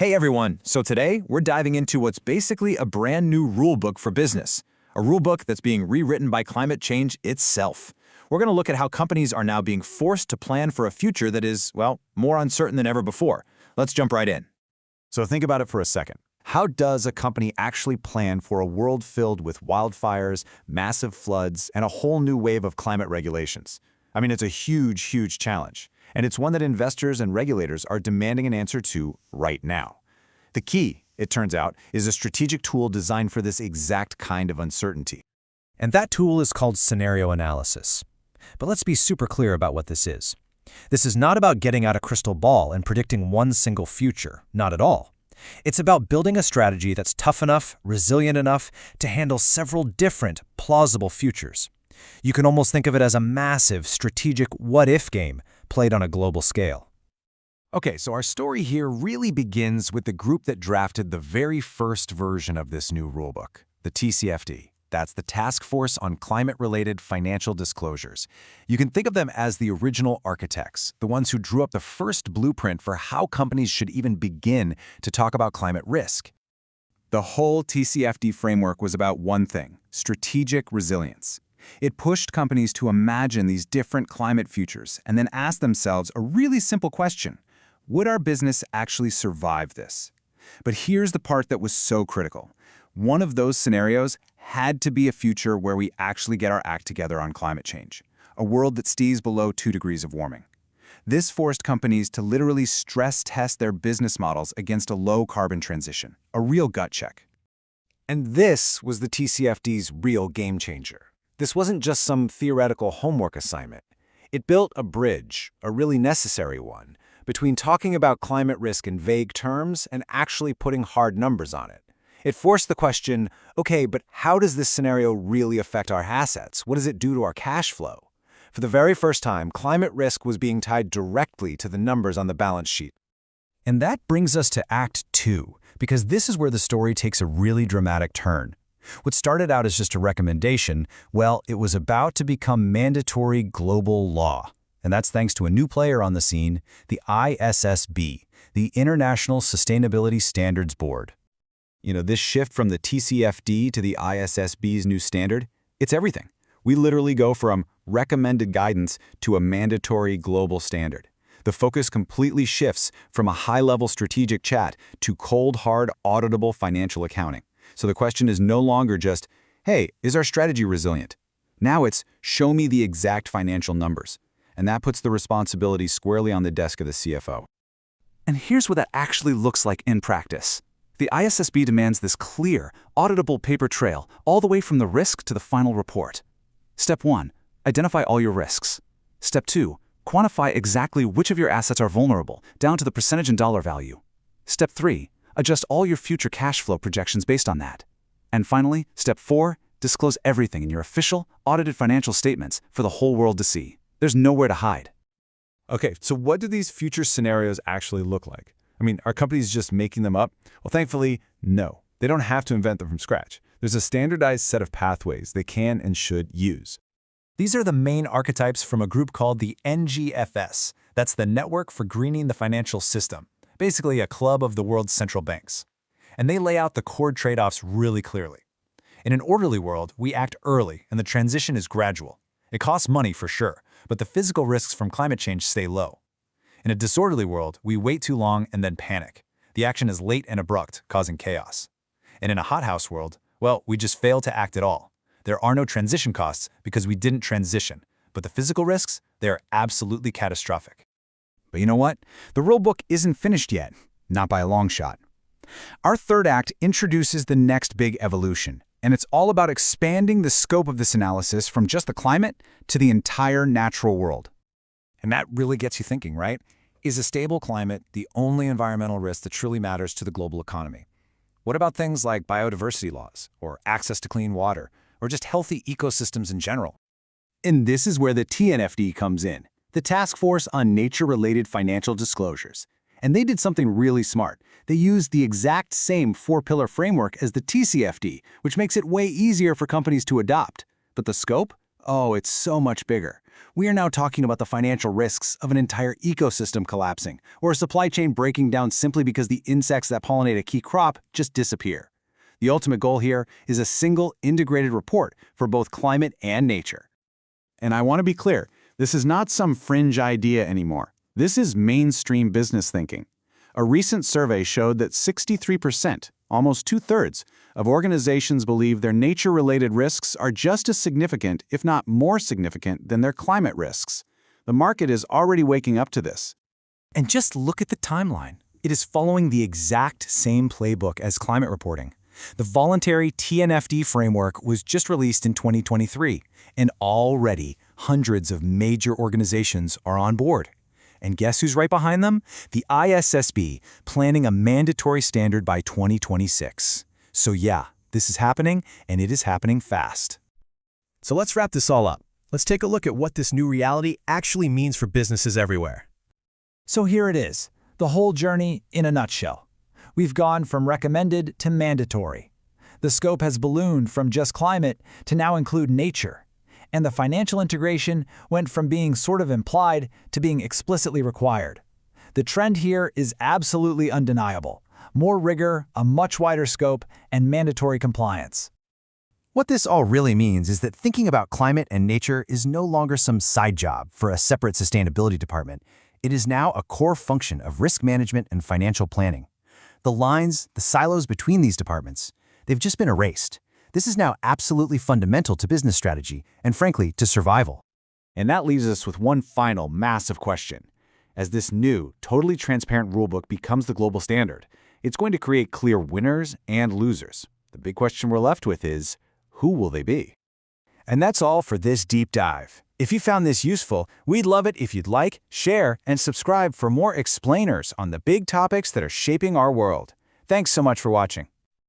Hey everyone, so today we're diving into what's basically a brand new rulebook for business. A rulebook that's being rewritten by climate change itself. We're going to look at how companies are now being forced to plan for a future that is, well, more uncertain than ever before. Let's jump right in. So think about it for a second. How does a company actually plan for a world filled with wildfires, massive floods, and a whole new wave of climate regulations? I mean, it's a huge, huge challenge. And it's one that investors and regulators are demanding an answer to right now. The key, it turns out, is a strategic tool designed for this exact kind of uncertainty. And that tool is called scenario analysis. But let's be super clear about what this is. This is not about getting out a crystal ball and predicting one single future, not at all. It's about building a strategy that's tough enough, resilient enough to handle several different, plausible futures. You can almost think of it as a massive, strategic what-if game played on a global scale. Okay, so our story here really begins with the group that drafted the very first version of this new rulebook, the TCFD. That's the Task Force on Climate-Related Financial Disclosures. You can think of them as the original architects, the ones who drew up the first blueprint for how companies should even begin to talk about climate risk. The whole TCFD framework was about one thing: strategic resilience. It pushed companies to imagine these different climate futures and then ask themselves a really simple question: would our business actually survive this? But here's the part that was so critical. One of those scenarios had to be a future where we actually get our act together on climate change, a world that stays below 2 degrees of warming. This forced companies to literally stress test their business models against a low-carbon transition, a real gut check. And this was the TCFD's real game changer. This wasn't just some theoretical homework assignment. It built a bridge, a really necessary one, between talking about climate risk in vague terms and actually putting hard numbers on it. It forced the question, okay, but how does this scenario really affect our assets? What does it do to our cash flow? For the very first time, climate risk was being tied directly to the numbers on the balance sheet. And that brings us to Act 2, because this is where the story takes a really dramatic turn. What started out as just a recommendation, well, it was about to become mandatory global law. And that's thanks to a new player on the scene, the ISSB, the International Sustainability Standards Board. You know, this shift from the TCFD to the ISSB's new standard, it's everything. We literally go from recommended guidance to a mandatory global standard. The focus completely shifts from a high-level strategic chat to cold, hard, auditable financial accounting. So the question is no longer just, hey, is our strategy resilient? Now it's, show me the exact financial numbers. And that puts the responsibility squarely on the desk of the CFO. And here's what that actually looks like in practice. The ISSB demands this clear, auditable paper trail all the way from the risk to the final report. Step 1, identify all your risks. Step 2, quantify exactly which of your assets are vulnerable, down to the percentage and dollar value. Step 3, adjust all your future cash flow projections based on that. And finally, Step 4, disclose everything in your official, audited financial statements for the whole world to see. There's nowhere to hide. Okay, so what do these future scenarios actually look like? I mean, are companies just making them up? Well, thankfully, no. They don't have to invent them from scratch. There's a standardized set of pathways they can and should use. These are the main archetypes from a group called the NGFS. That's the Network for Greening the Financial System, basically a club of the world's central banks. And they lay out the core trade-offs really clearly. In an orderly world, we act early and the transition is gradual. It costs money for sure, but the physical risks from climate change stay low. In a disorderly world, we wait too long and then panic. The action is late and abrupt, causing chaos. And in a hothouse world, well, we just fail to act at all. There are no transition costs because we didn't transition, but the physical risks, they are absolutely catastrophic. But you know what? The rulebook isn't finished yet, not by a long shot. Our third act introduces the next big evolution, and it's all about expanding the scope of this analysis from just the climate to the entire natural world. And that really gets you thinking, right? Is a stable climate the only environmental risk that truly matters to the global economy? What about things like biodiversity laws, or access to clean water, or just healthy ecosystems in general? And this is where the TNFD comes in, the Task Force on Nature-Related Financial Disclosures. And they did something really smart. They used the exact same 4-pillar framework as the TCFD, which makes it way easier for companies to adopt. But the scope? Oh, it's so much bigger. We are now talking about the financial risks of an entire ecosystem collapsing, or a supply chain breaking down simply because the insects that pollinate a key crop just disappear. The ultimate goal here is a single integrated report for both climate and nature. And I want to be clear, this is not some fringe idea anymore. This is mainstream business thinking. A recent survey showed that 63%, almost two-thirds, of organizations believe their nature-related risks are just as significant, if not more significant, than their climate risks. The market is already waking up to this. And just look at the timeline. It is following the exact same playbook as climate reporting. The voluntary TNFD framework was just released in 2023, and already hundreds of major organizations are on board. And guess who's right behind them? The ISSB, planning a mandatory standard by 2026. So yeah, this is happening, and it is happening fast. So let's wrap this all up. Let's take a look at what this new reality actually means for businesses everywhere. So here it is, the whole journey in a nutshell. We've gone from recommended to mandatory. The scope has ballooned from just climate to now include nature. And the financial integration went from being sort of implied to being explicitly required. The trend here is absolutely undeniable. More rigor, a much wider scope, and mandatory compliance. What this all really means is that thinking about climate and nature is no longer some side job for a separate sustainability department. It is now a core function of risk management and financial planning. The lines, the silos between these departments, they've just been erased. This is now absolutely fundamental to business strategy and, frankly, to survival. And that leaves us with one final massive question. As this new, totally transparent rulebook becomes the global standard, it's going to create clear winners and losers. The big question we're left with is, who will they be? And that's all for this deep dive. If you found this useful, we'd love it if you'd like, share, and subscribe for more explainers on the big topics that are shaping our world. Thanks so much for watching.